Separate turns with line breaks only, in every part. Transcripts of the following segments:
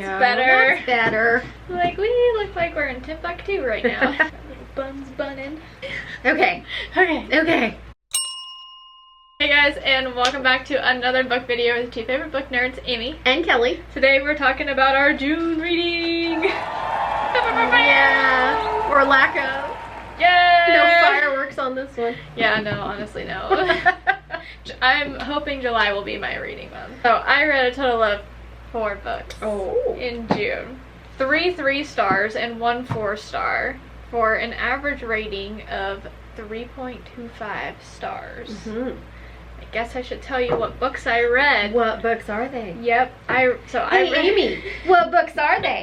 Yeah,
better.
That's better.
Like, we look like we're in Timbuktu right now. Little buns bunning.
Okay.
Okay. Hey guys, and welcome back to another book video with two favorite book nerds, Amy
And Kelly.
Today we're talking about our June reading.
Yeah. Or lack of.
Yay!
No fireworks on this one.
Yeah, no, honestly, no. I'm hoping July will be my reading month. So I read a total of 4 books in June. 3 3-stars and 1 4-star for an average rating of 3.25 stars.
Mm-hmm.
I guess I should tell you what books I read.
What books are they?
Yep, I read...
Amy, what books are they?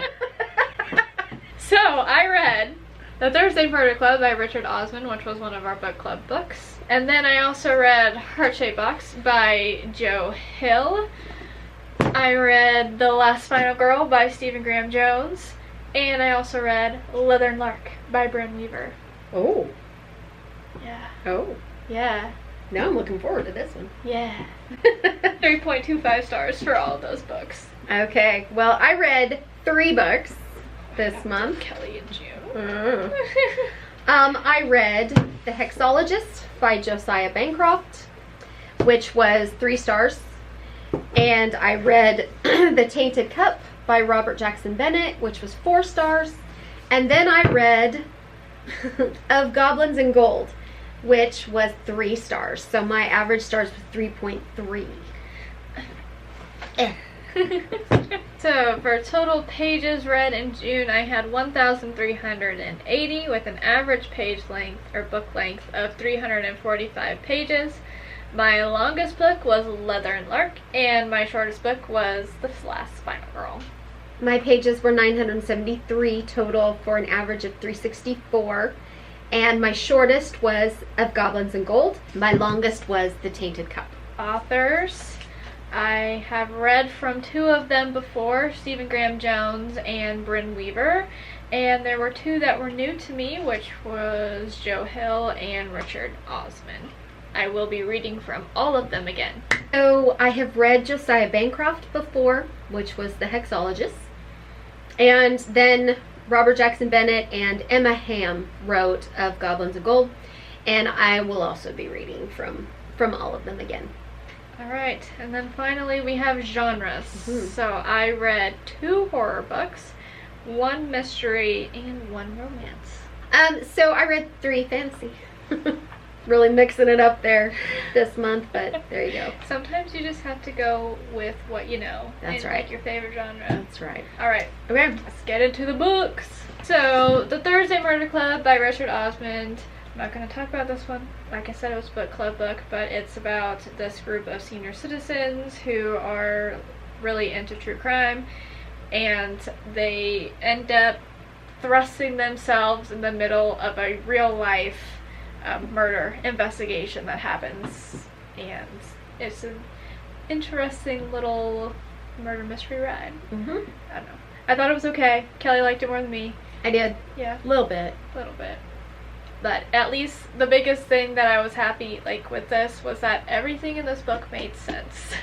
So I read The Thursday Murder Club by Richard Osman, which was one of our book club books. And then I also read Heart-Shaped Box by Joe Hill. I read The Last Final Girl by Stephen Graham Jones. And I also read Leathern Lark by Bryn Weaver.
Oh.
Yeah.
Oh.
Yeah.
Now I'm looking forward to this one.
Yeah. 3.25 stars for all of those books.
Okay. Well, I read 3 books this month.
Kelly and June.
I read The Hexologist by Josiah Bancroft, which was 3 stars. And I read The Tainted Cup by Robert Jackson Bennett, which was 4 stars. And then I read Of Goblins and Gold, which was 3 stars. So my average stars was 3.3.
So for total pages read in June, I had 1,380 with an average page length or book length of 345 pages. My longest book was Leathern Lark, and my shortest book was The Last Final Girl.
My pages were 973 total for an average of 364. And my shortest was Of Goblins and Gold. My longest was The Tainted Cup.
Authors. I have read from 2 of them before, Stephen Graham Jones and Bryn Weaver. And there were 2 that were new to me, which was Joe Hill and Richard Osman. I will be reading from all of them again.
So I have read Josiah Bancroft before, which was The Hexologist. And then Robert Jackson Bennett and Emma Hamm wrote Of Goblins and Gold. And I will also be reading from all of them again.
Alright, and then finally we have genres.
Mm-hmm.
So I read 2 horror books, 1 mystery, and 1 romance.
So I read 3 fantasy. Really mixing it up there this month, but there you go.
Sometimes you just have to go with what you know.
That's
and
right.
Like your favorite genre.
That's right.
Alright,
Okay.
let's get into the books. So, The Thursday Murder Club by Richard Osman. I'm not going to talk about this one. Like I said, it was a book club book, but it's about this group of senior citizens who are really into true crime, and they end up thrusting themselves in the middle of a real life murder investigation that happens, and it's an interesting little murder mystery ride.
Mm-hmm.
I don't know. I thought it was okay. Kelly liked it more than me.
I did.
Yeah,
A little bit.
a little bit. But at least the biggest thing that I was happy with this was that everything in this book made sense.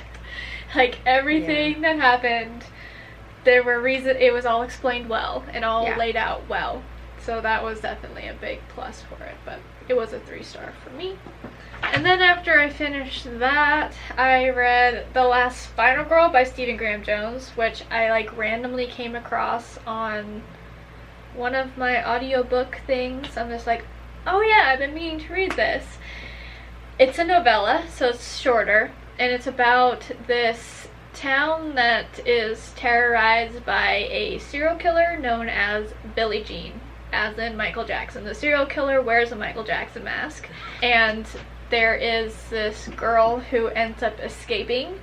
Like everything that happened, there were reasons. It was all explained well and all laid out well. So that was definitely a big plus for it. But it was a 3-star for me. And then after I finished that, I read The Last Final Girl by Stephen Graham Jones, which I randomly came across on one of my audiobook things. I'm just like, oh yeah, I've been meaning to read this. It's a novella, so it's shorter, and it's about this town that is terrorized by a serial killer known as Billie Jean, as in Michael Jackson. The serial killer wears a Michael Jackson mask, and there is this girl who ends up escaping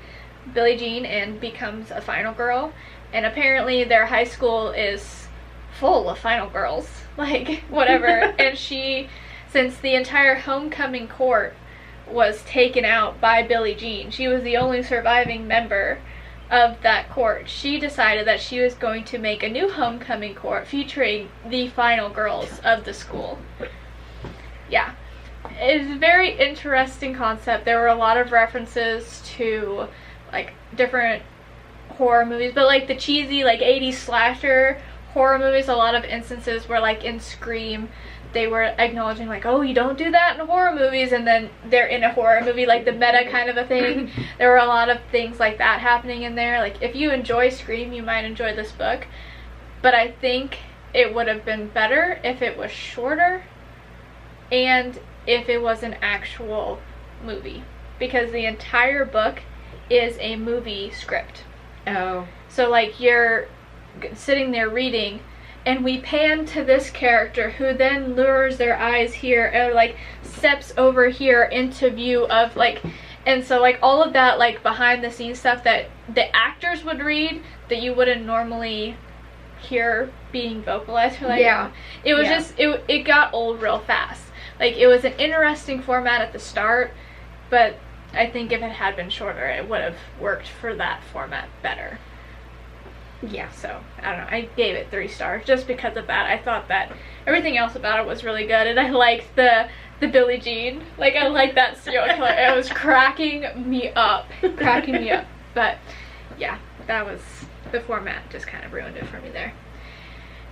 Billie Jean and becomes a final girl, and apparently their high school is full of final girls, whatever. And since the entire homecoming court was taken out by Billie Jean, she was the only surviving member of that court. She decided that she was going to make a new homecoming court featuring the final girls of the school. Yeah, it's a very interesting concept. There were a lot of references to different horror movies, but like the cheesy like 80s slasher horror movies, a lot of instances where like in Scream they were acknowledging like, oh, you don't do that in horror movies, and then they're in a horror movie, like the meta kind of a thing. There were a lot of things like that happening in there. Like if you enjoy Scream, you might enjoy this book, but I think it would have been better if it was shorter and if it was an actual movie, because the entire book is a movie script.
Oh.
So like you're sitting there reading, and we pan to this character who then lures their eyes here or like steps over here into view of like, and so like all of that like behind the scenes stuff that the actors would read that you wouldn't normally hear being vocalized. Or like,
Yeah.
It was
Yeah.
just, it got old real fast. Like it was an interesting format at the start, but I think if it had been shorter, it would have worked for that format better.
Yeah.
So, I don't know, I gave it 3 stars just because of that. I thought that everything else about it was really good, and I liked the Billie Jean. Like, I liked that serial killer. It was cracking me up. But, yeah, that was, the format just kind of ruined it for me there.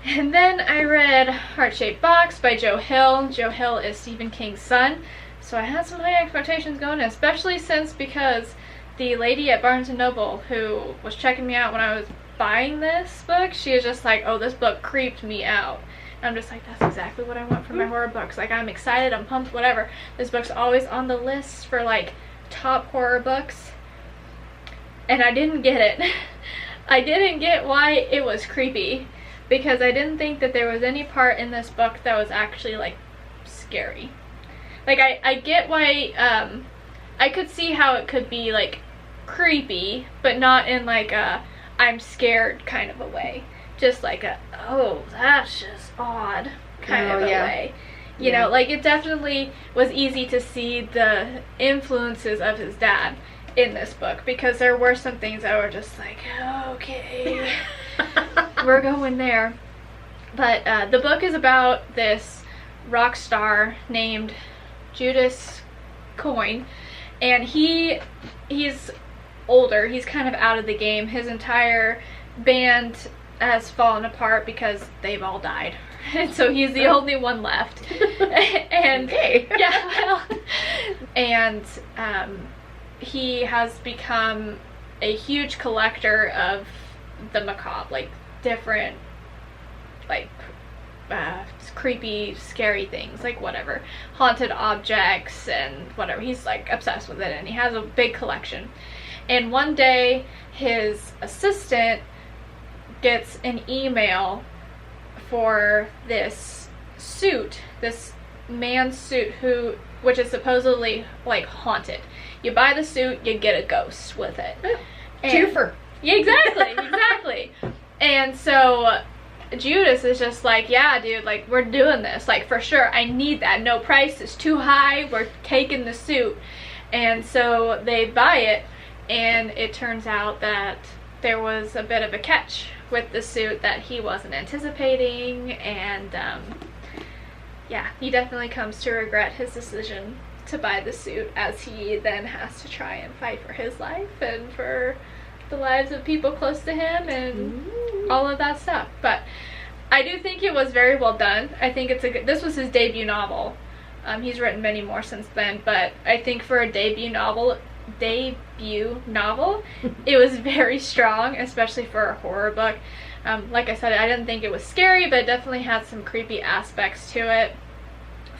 And then I read Heart-Shaped Box by Joe Hill. Joe Hill is Stephen King's son, so I had some high expectations going in, especially because the lady at Barnes & Noble who was checking me out when I was buying this book, she was just like, oh, this book creeped me out. And I'm just like, that's exactly what I want for my horror books. Like, I'm excited, I'm pumped, whatever. This book's always on the list for like top horror books, and I didn't get it. I didn't get why it was creepy, because I didn't think that there was any part in this book that was actually like scary. Like I get why I could see how it could be like creepy, but not in like a I'm scared kind of a way. Just like a, oh, that's just odd kind of a way. You know, like it definitely was easy to see the influences of his dad in this book, because there were some things that were just like, okay, we're going there. But the book is about this rock star named Judas Coyne, and he's older. He's kind of out of the game. His entire band has fallen apart because they've all died, and so he's the only one left. And yeah, well, and he has become a huge collector of the macabre, like different, like creepy, scary things, like whatever, haunted objects and whatever. He's like obsessed with it, and he has a big collection. And one day his assistant gets an email for this suit, this man's suit which is supposedly like haunted. You buy the suit, you get a ghost with it.
Twofer.
Yeah, exactly. And so Judas is just like, yeah, dude, like, we're doing this, like, for sure. I need that. No price is too high. We're taking the suit. And so they buy it, and it turns out that there was a bit of a catch with the suit that he wasn't anticipating, and yeah, he definitely comes to regret his decision to buy the suit, as he then has to try and fight for his life and for the lives of people close to him and all of that stuff. But I do think it was very well done. I think it's this was his debut novel. He's written many more since then, but I think for a debut novel, it was very strong, especially for a horror book. Like I said, I didn't think it was scary, but it definitely had some creepy aspects to it,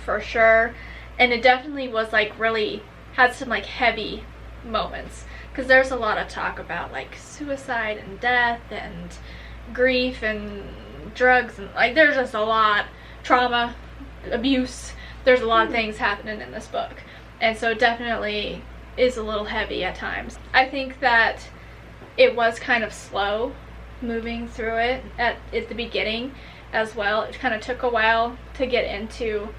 for sure. And it definitely was like really had some like heavy moments, because there's a lot of talk about like suicide and death and grief and drugs, and like there's just a lot, trauma, abuse, there's a lot of things happening in this book, and so it definitely is a little heavy at times. I think that it was kind of slow moving through it at the beginning as well. It kind of took a while to get into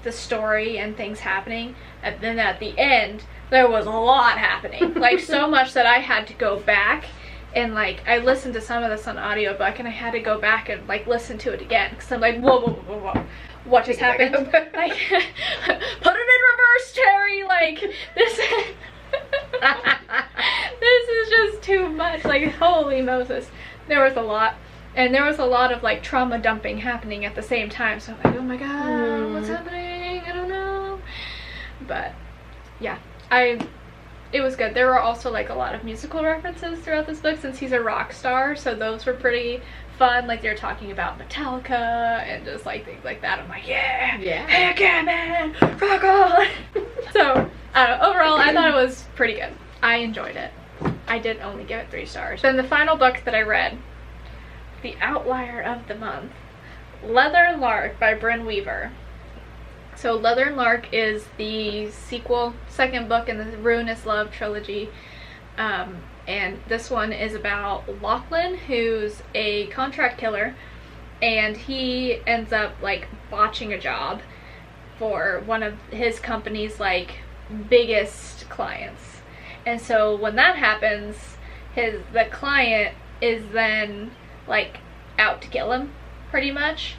the story and things happening, and then at the end there was a lot happening, like so much that I had to go back and like I listened to some of this on audiobook, and I had to go back and like listen to it again, because I'm like, whoa, what just happened? Like, put it in reverse, Terry. Like this this this is just too much. Like, holy Moses. There was a lot. And there was a lot of, like, trauma dumping happening at the same time. So I'm like, oh my god, what's happening? I don't know. But, yeah. It was good. There were also, like, a lot of musical references throughout this book since he's a rock star. So those were pretty fun. Like, they were talking about Metallica and just, like, things like that. I'm like, yeah. Heck yeah, man. Rock on. So, overall, I thought it was pretty good. I enjoyed it. I did only give it 3 stars. Then the final book that I read, the outlier of the month, Leather and Lark by Brynne Weaver. So Leather and Lark is the sequel, second book in the Ruinous Love trilogy. And this one is about Lachlan, who's a contract killer, and he ends up, like, botching a job for one of his company's, like, biggest clients. And so when that happens, the client is then, like, out to kill him, pretty much.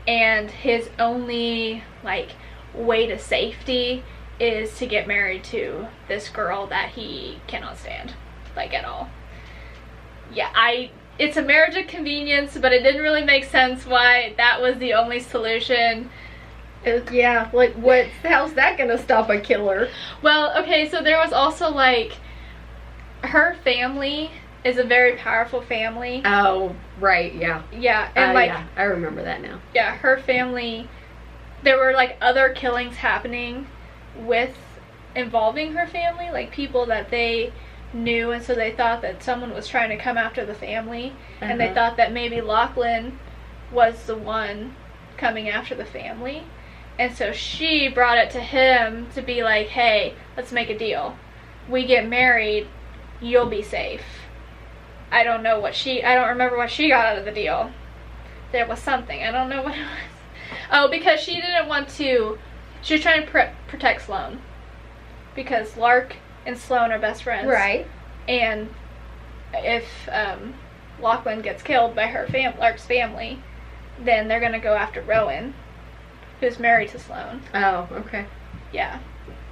And his only, like, way to safety is to get married to this girl that he cannot stand, like, at all. Yeah, it's a marriage of convenience, but it didn't really make sense why that was the only solution.
Yeah, like, how's that gonna stop a killer?
Well, okay, so there was also, like, her family is a very powerful family.
Oh, right, yeah.
Yeah, and, like...
Yeah, I remember that now.
Yeah, her family... There were, like, other killings happening involving her family, like, people that they knew, and so they thought that someone was trying to come after the family, and they thought that maybe Lachlan was the one coming after the family. And so she brought it to him to be like, hey, let's make a deal. We get married, you'll be safe. I don't remember what she got out of the deal. There was something. I don't know what it was. Oh, because she didn't want to... She was trying to protect Sloane. Because Lark and Sloane are best friends.
Right.
And if Lachlan gets killed by Lark's family, then they're going to go after Rowan, who's married to Sloane.
Oh, okay.
Yeah.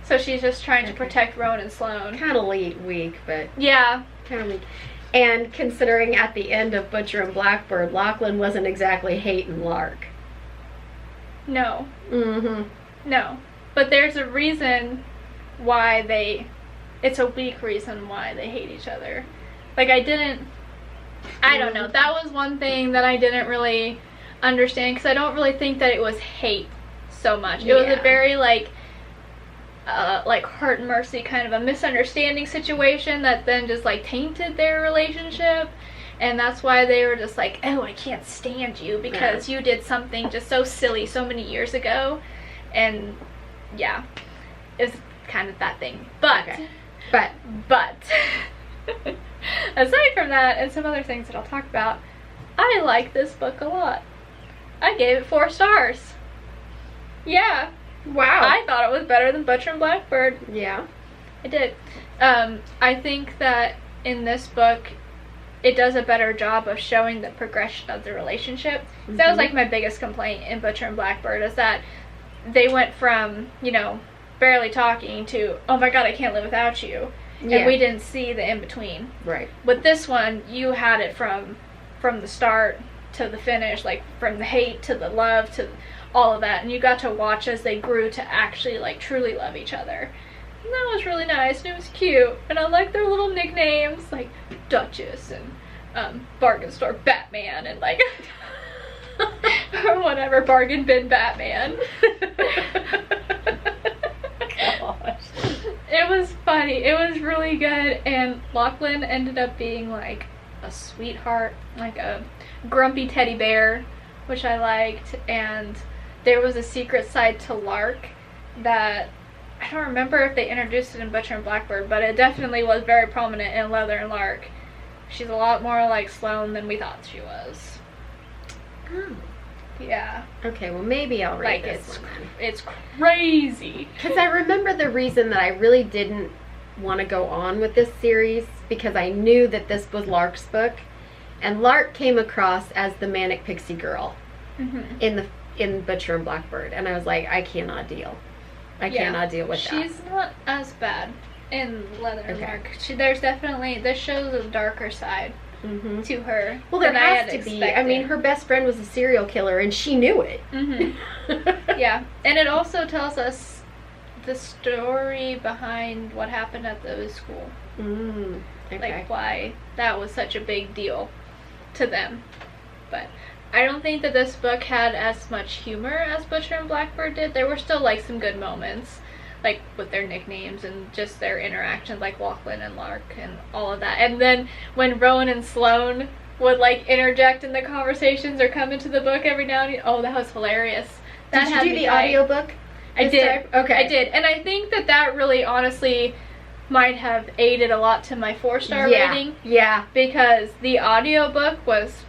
So she's just trying to protect Rowan and Sloane.
Kind of weak, but...
Yeah.
Kind of weak. And considering at the end of Butcher and Blackbird, Lachlan wasn't exactly hating Lark.
No.
Mm-hmm.
No. But there's a reason why it's a weak reason why they hate each other. Like, I don't know. That was one thing that I didn't really understand, because I don't really think that it was hate so much. It was a very, like Heart and Mercy kind of a misunderstanding situation that then just, like, tainted their relationship. And that's why they were just like, oh, I can't stand you because you did something just so silly so many years ago. And, yeah. It's kind of that thing. But aside from that and some other things that I'll talk about, I like this book a lot. I gave it 4 stars. Yeah.
Wow.
I thought it was better than Butcher and Blackbird.
Yeah.
I did. I think that in this book, it does a better job of showing the progression of the relationship. Mm-hmm. That was, like, my biggest complaint in Butcher and Blackbird, is that they went from, barely talking to, oh my god, I can't live without you. Yeah. And we didn't see the in-between.
Right.
With this one, you had it from the start to the finish, like, from the hate to the love to all of that. And you got to watch as they grew to actually, like, truly love each other. And that was really nice, and it was cute. And I liked their little nicknames, like Duchess and Bargain Store Batman and, like, or whatever, Bargain Bin Batman.
Gosh.
It was funny. It was really good. And Lachlan ended up being, like, a sweetheart, like a grumpy teddy bear, which I liked. And there was a secret side to Lark that I don't remember if they introduced it in Butcher and Blackbird, but it definitely was very prominent in Leather and Lark. She's a lot more like Sloane than we thought she was.
Oh.
Yeah.
Okay, well, maybe I'll read
like,
this one then.
It's crazy.
Because I remember the reason that I really didn't want to go on with this series, because I knew that this was Lark's book, and Lark came across as the manic pixie girl in Butcher and Blackbird, and I was like, I cannot deal. I cannot deal with that.
She's not as bad. in Leather
Okay.
Mark. There's definitely, this shows a darker side
Mm-hmm.
to her.
Well, there
than I
has
had
to be.
expected.
I mean, her best friend was a serial killer, and she knew it.
Mm-hmm. Yeah, and it also tells us the story behind what happened at the school.
Mm, okay.
Like, why that was such a big deal to them. But I don't think that this book had as much humor as Butcher and Blackbird did. There were still, like, some good moments, like, with their nicknames and just their interactions, like Lachlan and Lark and all of that. And then when Rowan and Sloane would, like, interject in the conversations or come into the book every now and then, oh, that was hilarious. That
Did
had
you do
me
the
dying.
audiobook?
I
this
did.
time? Okay.
I did. And I think that that really, honestly, might have aided a lot to my 4-star rating.
Yeah.
Because the audiobook was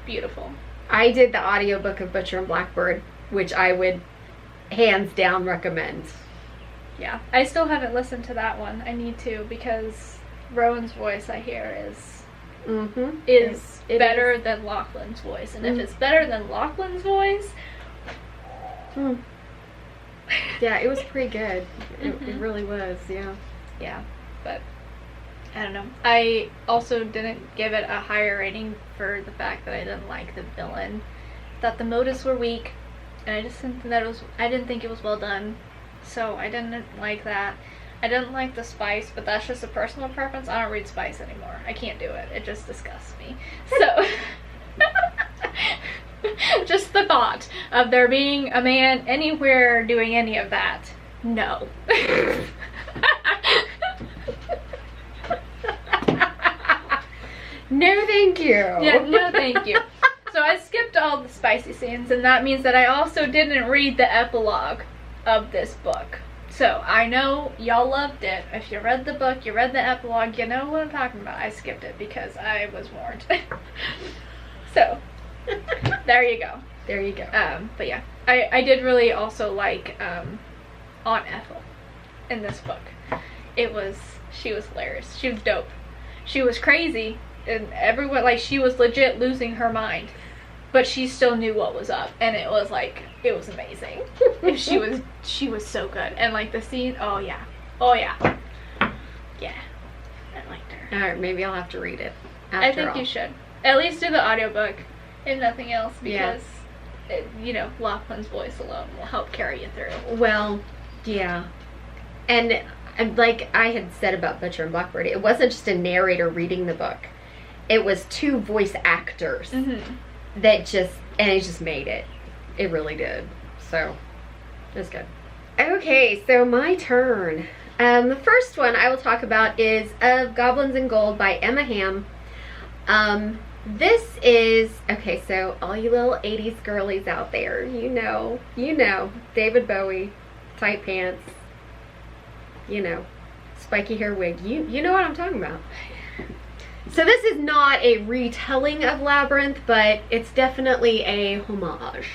beautiful.
I did the audiobook of Butcher and Blackbird, which I would hands down recommend.
Yeah. I still haven't listened to that one. I need to, because Rowan's voice, I hear, is
Mm-hmm. It
better than Lachlan's voice. And if it's better than Lachlan's voice,
Mm. Yeah, it was pretty good. It really was, yeah.
yeah. But I don't know. I also didn't give it a higher rating for the fact that I didn't like the villain. Thought the motives were weak, and I just didn't think that it was. I didn't think it was well done, so I didn't like that. I didn't like the spice, but that's just a personal preference. I don't read spice anymore. I can't do it. It just disgusts me. So, just the thought of there being a man anywhere doing any of that, no.
No, thank you.
Yeah, no thank you. So I skipped all the spicy scenes, and that means that I also didn't read the epilogue of this book. So I know y'all loved it. If you read the book, you read the epilogue, you know what I'm talking about. I skipped it because I was warned. So, there you go.
There you go.
But yeah, I did really also like Aunt Ethel in this book. She was hilarious. She was dope. She was crazy, and everyone, like, she was legit losing her mind. But she still knew what was up, and it was like, it was amazing. She was so good. And like the scene, oh yeah. Yeah. I liked her.
Alright, maybe I'll have to read it.
I think you should. At least do the audiobook, if nothing else,
Yeah.
because Lachlan's voice alone will help carry you through.
Well, yeah. And like I had said about Butcher and Blackbird, it wasn't just a narrator reading the book. It was 2 voice actors that it just made it. It really did. So, it was good. Okay, so my turn. The first one I will talk about is Of Goblins and Gold by Emma Hamm. This is, okay, so all you little 80s girlies out there, you know, David Bowie, tight pants, spiky hair wig, you know what I'm talking about. So this is not a retelling of Labyrinth, but it's definitely a homage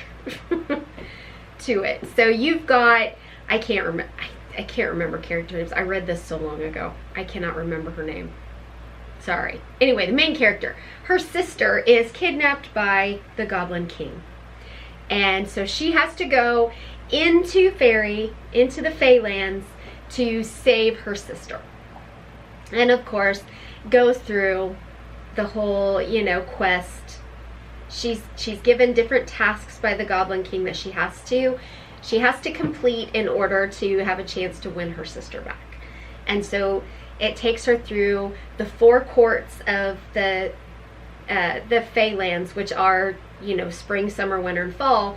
to it. So you've got, I can't remember character names. I read this so long ago. I cannot remember her name. Sorry. Anyway, the main character, her sister is kidnapped by the Goblin King. And so she has to go into the Feylands to save her sister. And of course, goes through the whole, quest. She's given different tasks by the Goblin King that she has to complete in order to have a chance to win her sister back. And so it takes her through the 4 courts of the Feylands, which are, spring, summer, winter, and fall.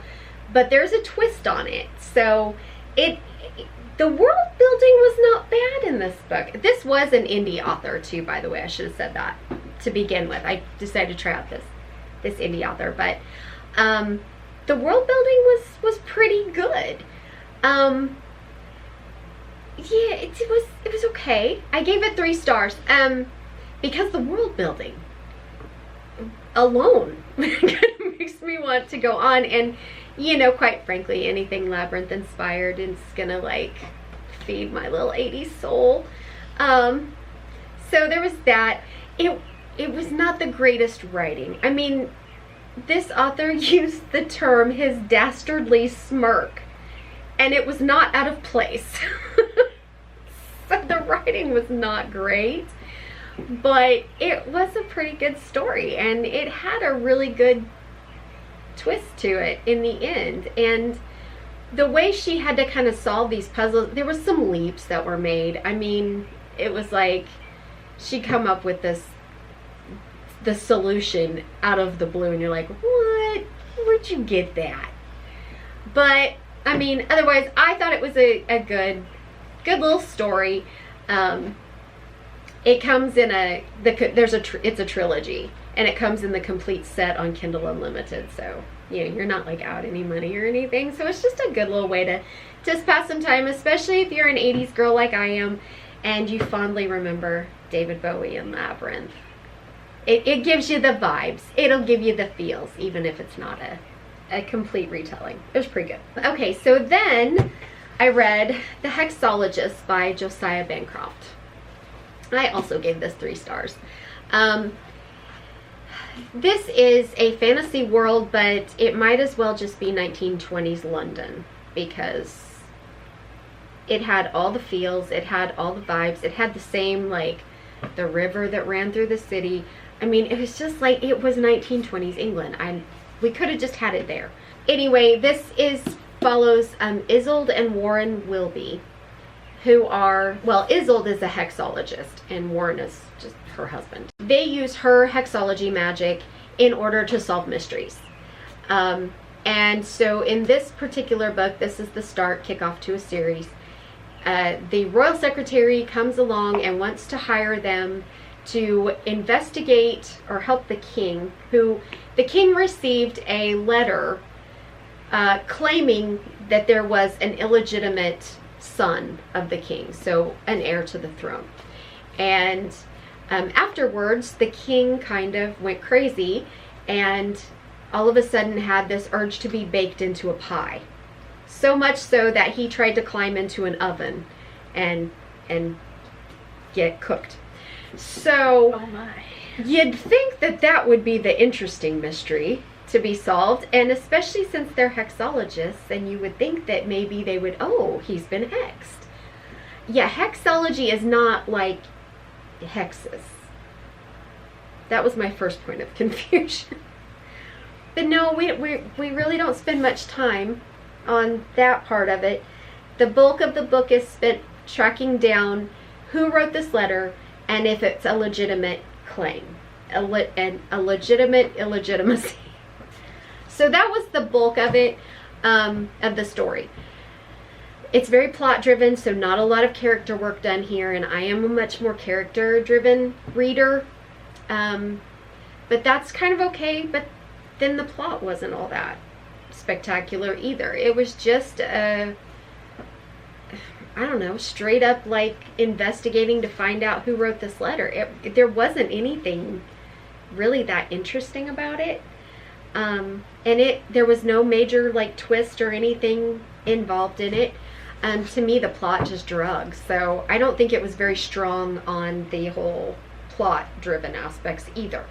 But there's a twist on it. So the world building was not bad in this book. This was an indie author too, by the way. I should have said that to begin with. I decided to try out this indie author, but the world building was pretty good. Yeah, it was okay. I gave it 3 stars because the world building alone makes me want to go on, and quite frankly, anything Labyrinth inspired is gonna feed my little 80s soul. So there was that. It was not the greatest writing. I mean, this author used the term his dastardly smirk, and it was not out of place. So the writing was not great, but it was a pretty good story, and it had a really good twist to it in the end. And the way she had to kind of solve these puzzles, there was some leaps that were made. I mean, it was like she'd come up with the solution out of the blue, and you're like, what? Where'd you get that? But I mean, otherwise, I thought it was a good little story. It comes in it's a trilogy, and it comes in the complete set on Kindle Unlimited. So you're not like out any money or anything. So it's just a good little way to just pass some time, especially if you're an 80s girl like I am, and you fondly remember David Bowie and Labyrinth. It gives you the vibes. It'll give you the feels, even if it's not a complete retelling. It was pretty good. Okay, so then I read The Hexologist by Josiah Bancroft. I also gave this 3 stars. This is a fantasy world, but it might as well just be 1920s London, because it had all the feels, it had all the vibes, it had the same, like, the river that ran through the city. I mean, it was just like, it was 1920s England. We could have just had it there. Anyway, this follows Isolde and Warren Wilby, who are, well, Isolde is a hexologist, and Warren is just her husband. They use her hexology magic in order to solve mysteries. And so in this particular book, this is the kickoff to a series. The royal secretary comes along and wants to hire them to investigate or help the king, the king received a letter claiming that there was an illegitimate son of the king, so an heir to the throne. And afterwards, the king kind of went crazy and all of a sudden had this urge to be baked into a pie. So much so that he tried to climb into an oven and get cooked. So,
oh my.
You'd think that would be the interesting mystery to be solved, and especially since they're hexologists, and you would think that maybe they would, oh, he's been hexed. Yeah, hexology is not like hexes. That was my first point of confusion. But no, we really don't spend much time on that part of it. The bulk of the book is spent tracking down who wrote this letter and if it's a legitimate claim, a legitimate illegitimacy. So that was the bulk of it, of the story. It's very plot driven, so not a lot of character work done here, and I am a much more character driven reader. But that's kind of okay, but then the plot wasn't all that spectacular either. It was just I don't know, straight up like investigating to find out who wrote this letter. There wasn't anything really that interesting about it. And there was no major like twist or anything involved in it. To me, the plot just drugged. So I don't think it was very strong on the whole plot driven aspects either.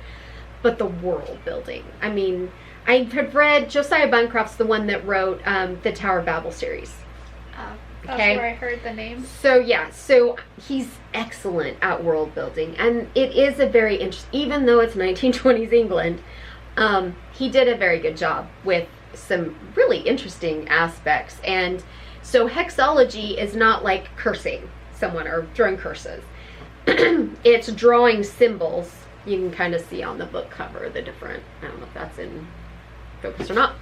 But the world building. I mean, I have read, Josiah Bancroft's the one that wrote the Tower of Babel series.
That's
okay,
where I heard the name.
So yeah, so he's excellent at world building, and it is a very interesting, even though it's 1920s England, he did a very good job with some really interesting aspects. And so hexology is not like cursing someone or throwing curses. It's drawing symbols. You can kind of see on the book cover the different, I don't know if that's in focus or not,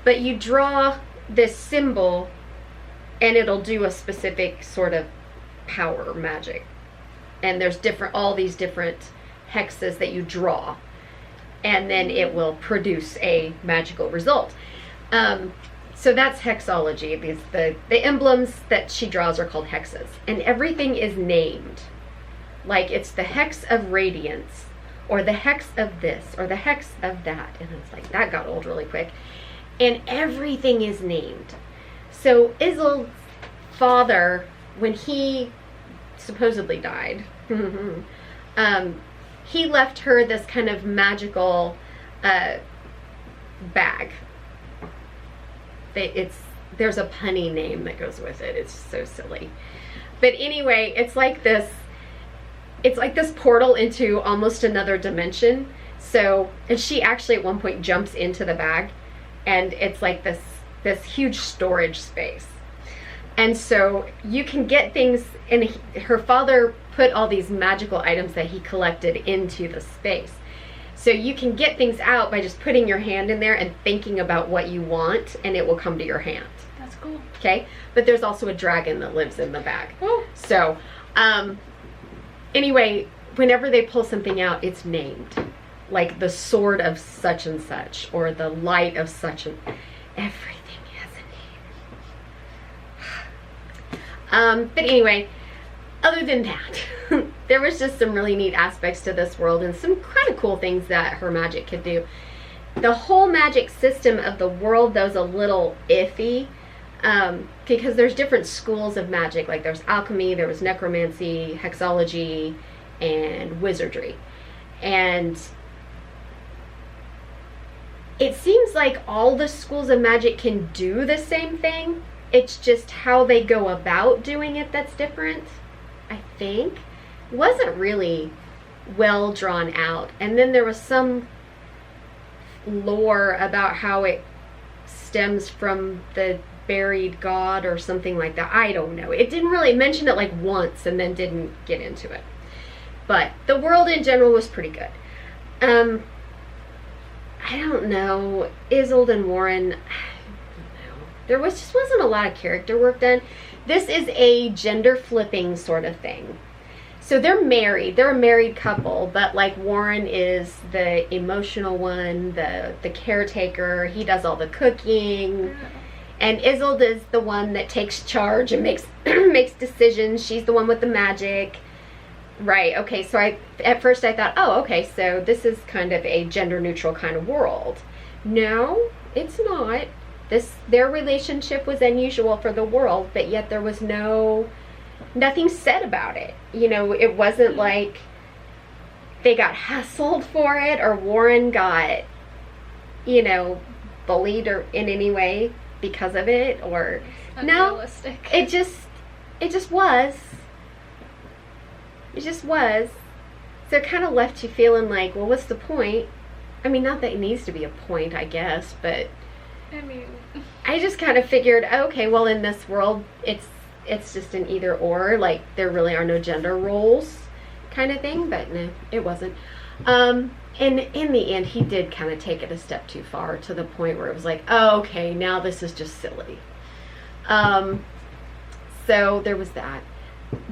but you draw this symbol and it'll do a specific sort of power magic. And there's all these different hexes that you draw, and then it will produce a magical result. So that's hexology. The emblems that she draws are called hexes, and everything is named. Like it's the hex of radiance, or the hex of this, or the hex of that. And it's like, that got old really quick. And everything is named. So Isolde's father, when he supposedly died, he left her this kind of magical bag. There's a punny name that goes with it. It's so silly. But anyway, it's like this portal into almost another dimension. So, and she actually at one point jumps into the bag, and it's like this huge storage space. And so you can get things, and her father put all these magical items that he collected into the space. So you can get things out by just putting your hand in there and thinking about what you want, and it will come to your hand.
That's cool.
Okay? But there's also a dragon that lives in the bag.
Oh.
So, anyway, whenever they pull something out, it's named. Like the sword of such and such, or the light of such and... Everything has a name. But anyway, other than that, there was just some really neat aspects to this world and some kind of cool things that her magic could do. The whole magic system of the world, though, is a little iffy, because there's different schools of magic. Like there's alchemy, there was necromancy, hexology, and wizardry. And it seems like all the schools of magic can do the same thing. It's just how they go about doing it that's different, I think. It wasn't really well drawn out. And then there was some lore about how it stems from the buried god or something like that. I don't know. It didn't really mention it like once and then didn't get into it. But the world in general was pretty good. I don't know. Isolde and Warren, I don't know. There just wasn't a lot of character work done. This is a gender flipping sort of thing. So they're married. They're a married couple, but like Warren is the emotional one, the caretaker. He does all the cooking. And Isolde is the one that takes charge and makes makes decisions. She's the one with the magic. Right, okay, so at first I thought, oh, okay, so this is kind of a gender neutral kind of world. No, it's not. Their relationship was unusual for the world, but yet there was nothing said about it. You know, it wasn't like they got hassled for it, or Warren got, you know, bullied or in any way because of it, or
unrealistic.
No, it just was. It just was. So it kind of left you feeling like, well, what's the point? I mean, not that it needs to be a point, I guess, but
I mean,
I just kind of figured, okay, well, in this world, it's just an either or, like there really are no gender roles kind of thing, but no, it wasn't. And in the end, he did kind of take it a step too far, to the point where it was like, oh, okay, now this is just silly. So there was that.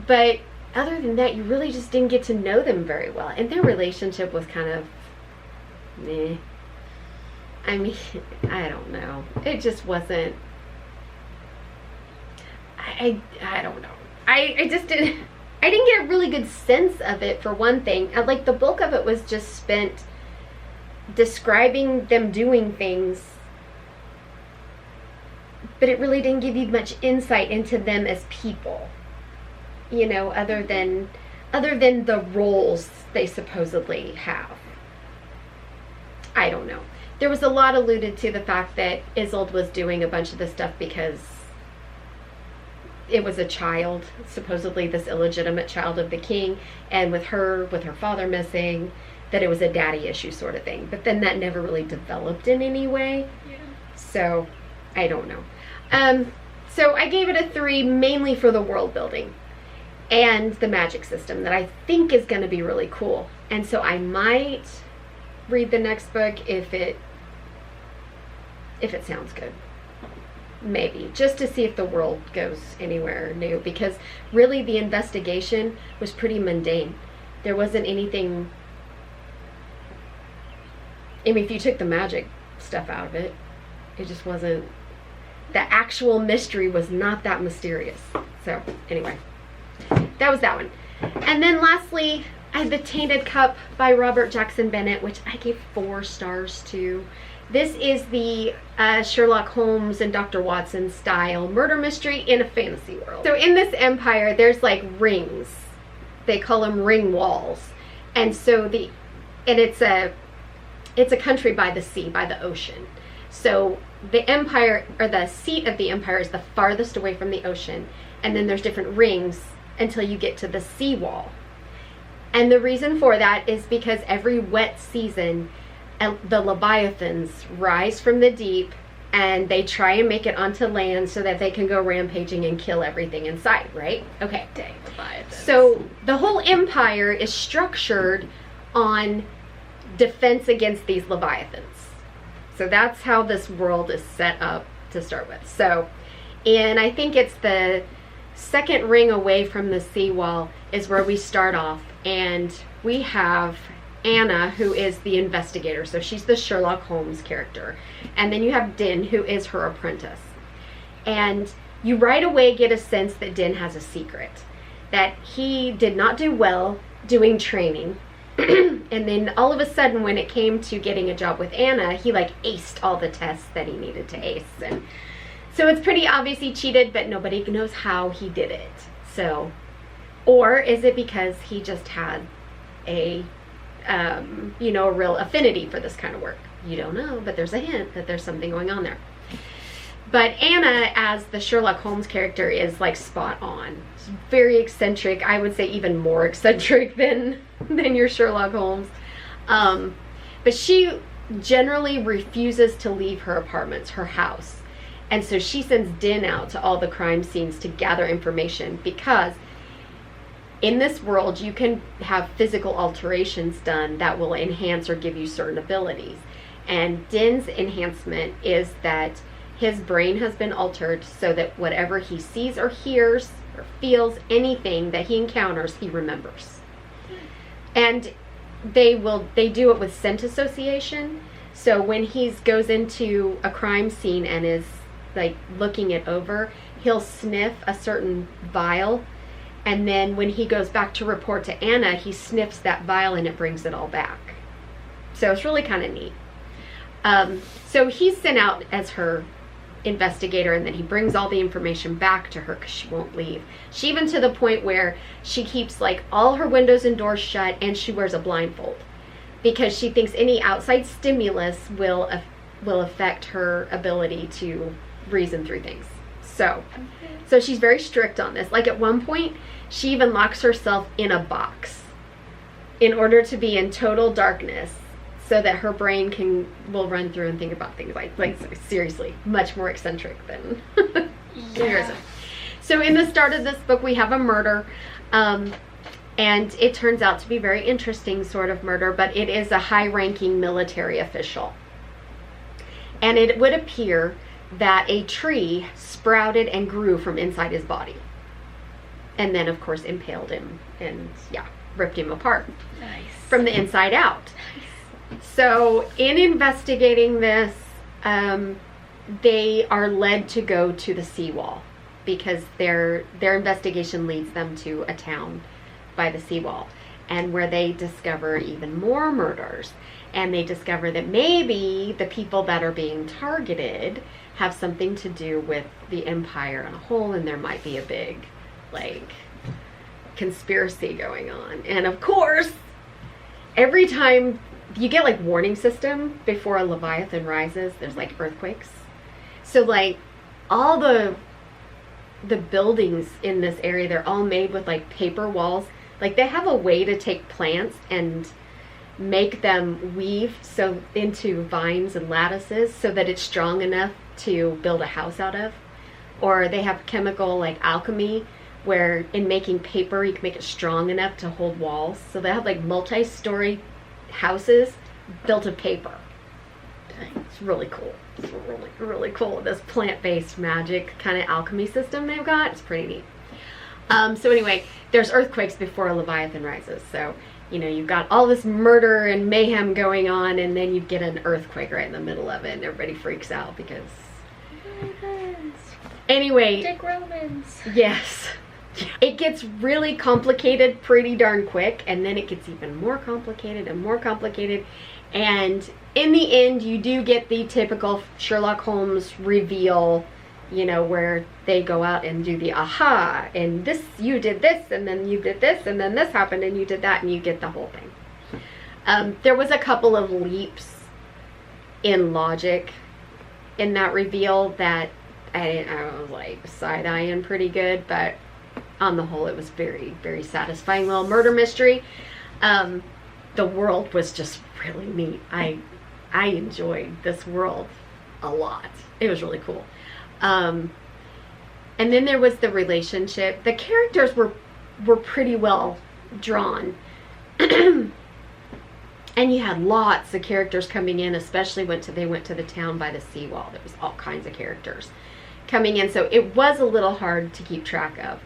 But other than that, you really just didn't get to know them very well. And their relationship was kind of meh. I mean, I don't know. It just wasn't... I don't know. I just didn't... I didn't get a really good sense of it, for one thing. Like, the bulk of it was just spent describing them doing things, but it really didn't give you much insight into them as people. You know, other than the roles they supposedly have. I don't know. There was a lot alluded to the fact that Isolde was doing a bunch of this stuff because it was a child, supposedly this illegitimate child of the king, and with her father missing, that it was a daddy issue sort of thing. But then that never really developed in any way.
Yeah.
So, I don't know. So I gave it a 3, mainly for the world building and the magic system that I think is going to be really cool. And so I might read the next book if it sounds good. Maybe, just to see if the world goes anywhere new, because really the investigation was pretty mundane. There wasn't anything... I mean, if you took the magic stuff out of it, it just wasn't... The actual mystery was not that mysterious. So, anyway. That was that one. And then lastly, I had The Tainted Cup by Robert Jackson Bennett, which I gave 4 stars to. This is the Sherlock Holmes and Dr. Watson style murder mystery in a fantasy world. So in this empire, there's like rings. They call them ring walls. And so it's a country by the sea, by the ocean. So the empire, or the seat of the empire, is the farthest away from the ocean. And then there's different rings until you get to the seawall. And the reason for that is because every wet season, the Leviathans rise from the deep and they try and make it onto land so that they can go rampaging and kill everything in sight, right? Okay.
Dang, Leviathans.
So the whole empire is structured on defense against these Leviathans. So that's how this world is set up to start with. So, and I think it's the second ring away from the seawall is where we start off, and we have Anna, who is the investigator. So she's the Sherlock Holmes character. And then you have Din, who is her apprentice. And you right away get a sense that Din has a secret, that he did not do well doing training. And then all of a sudden, when it came to getting a job with Anna, he like aced all the tests that he needed to ace. And so it's pretty obvious he cheated, but nobody knows how he did it. So, or is it because he just had a a real affinity for this kind of work? You don't know, but there's a hint that there's something going on there. But Anna, as the Sherlock Holmes character, is like spot on. She's very eccentric. I would say even more eccentric than your Sherlock Holmes. But she generally refuses to leave her apartments, her house. And so she sends Din out to all the crime scenes to gather information, because in this world you can have physical alterations done that will enhance or give you certain abilities. And Din's enhancement is that his brain has been altered so that whatever he sees or hears or feels, anything that he encounters, he remembers. And they do it with scent association. So when he goes into a crime scene and is like looking it over, he'll sniff a certain vial, and then when he goes back to report to Anna, he sniffs that vial and it brings it all back. So it's really kind of neat. So he's sent out as her investigator, and then he brings all the information back to her because she won't leave. She even to the point where she keeps like all her windows and doors shut, and she wears a blindfold because she thinks any outside stimulus will affect her ability to reason through things. So she's very strict on this. Like at one point, she even locks herself in a box in order to be in total darkness, so that her brain will run through and think about things like seriously, much more eccentric than
Yeah.
So in the start of this book, we have a murder, and it turns out to be a very interesting sort of murder, but it is a high-ranking military official. And it would appear that a tree sprouted and grew from inside his body. And then, of course, impaled him and, ripped him apart.
Nice.
From the inside out. So in investigating this, they are led to go to the seawall because their investigation leads them to a town by the seawall, and where they discover even more murders. And they discover that maybe the people that are being targeted have something to do with the empire on a whole, and there might be a big, conspiracy going on. And of course, every time you get warning system before a Leviathan rises, there's earthquakes. So all the buildings in this area, they're all made with paper walls. They have a way to take plants and make them weave into vines and lattices so that it's strong enough to build a house out of. Or they have chemical alchemy, where in making paper you can make it strong enough to hold walls. So they have multi-story houses built of paper. It's really cool. It's really, really cool. This plant-based magic kind of alchemy system they've got. It's pretty neat. So anyway, there's earthquakes before a Leviathan rises. So, you've got all this murder and mayhem going on, and then you get an earthquake right in the middle of it, and everybody freaks out because... Anyway...
Dick Romans.
Yes. It gets really complicated pretty darn quick, and then it gets even more complicated and more complicated. And in the end, you do get the typical Sherlock Holmes reveal, where they go out and do the aha, and this, you did this, and then you did this, and then this happened, and you did that, and you get the whole thing. There was a couple of leaps in logic in that reveal that I was side-eyeing pretty good, but on the whole, it was very, very satisfying little murder mystery. The world was just really neat. I enjoyed this world a lot. It was really cool. And then there was the relationship. The characters were pretty well drawn. And you had lots of characters coming in, especially they went to the town by the seawall. There was all kinds of characters coming in, so it was a little hard to keep track of.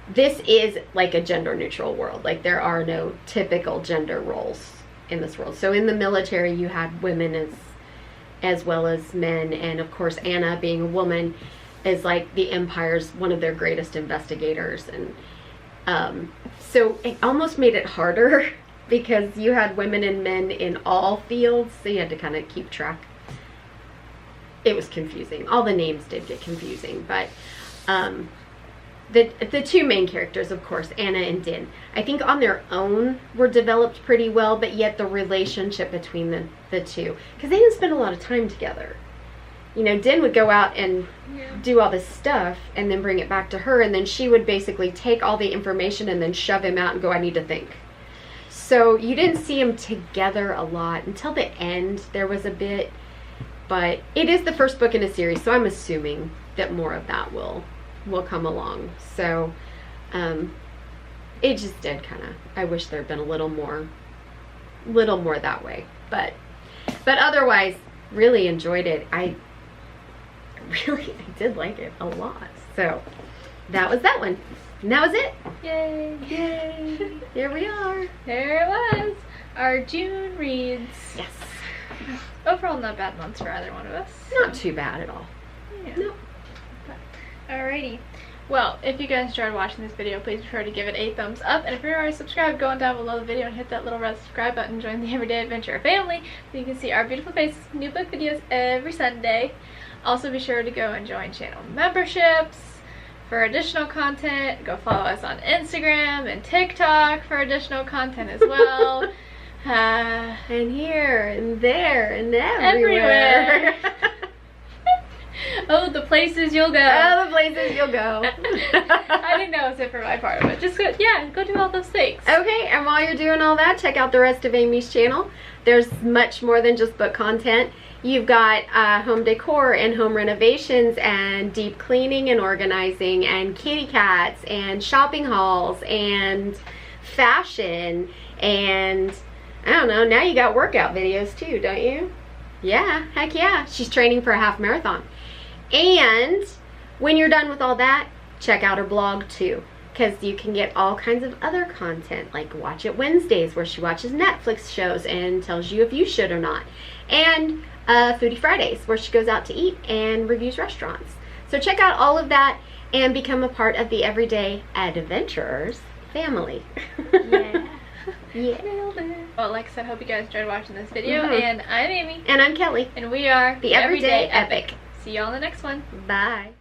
This is like a gender neutral world. Like, there are no typical gender roles in this world. So in the military, you had women as well as men, and of course Anna, being a woman, is like the Empire's one of their greatest investigators, and so it almost made it harder because you had women and men in all fields, so you had to kind of keep track. It was confusing. All the names did get confusing, but the two main characters, of course, Anna and Din, I think on their own were developed pretty well, but yet the relationship between the two, because they didn't spend a lot of time together. You know, Din would go out and do all this stuff and then bring it back to her, and then she would basically take all the information and then shove him out and go, I need to think. So you didn't see them together a lot until the end. There was a bit, but it is the first book in a series, so I'm assuming that more of that will come along. So it just did kind of, I wish there had been a little more that way, but otherwise really enjoyed it. I did like it a lot. So that was that one. And that was it.
Yay.
Yay. There we are.
There it was. Our June reads.
Yes.
Overall, not bad months for either one of us.
Not too bad at all.
Yeah.
No.
Alrighty. Well, if you guys enjoyed watching this video, please be sure to give it a thumbs up. And if you're already subscribed, go on down below the video and hit that little red subscribe button. Join the Everyday Adventurer family so you can see our beautiful faces, new book videos every Sunday. Also, be sure to go and join channel memberships for additional content. Go follow us on Instagram and TikTok for additional content as well.
And here and there and everywhere.
Oh, the places you'll go.
Oh, the places you'll go.
I think that was it for my part of it. Just go do all those things.
Okay, and while you're doing all that, check out the rest of Amy's channel. There's much more than just book content. You've got home decor and home renovations and deep cleaning and organizing and kitty cats and shopping hauls and fashion and I don't know, now you got workout videos too, don't you? Yeah, heck yeah. She's training for a half marathon. And when you're done with all that, check out her blog too, because you can get all kinds of other content, like Watch It Wednesdays, where she watches Netflix shows and tells you if you should or not, and Foodie Fridays, where she goes out to eat and reviews restaurants. So check out all of that and become a part of the Everyday Adventurers family.
Yeah.
Yeah.
Well, like I said, hope you guys enjoyed watching this video. And I'm Amy.
And I'm Kelly.
And we are
The Everyday Epic.
See y'all in the next one.
Bye.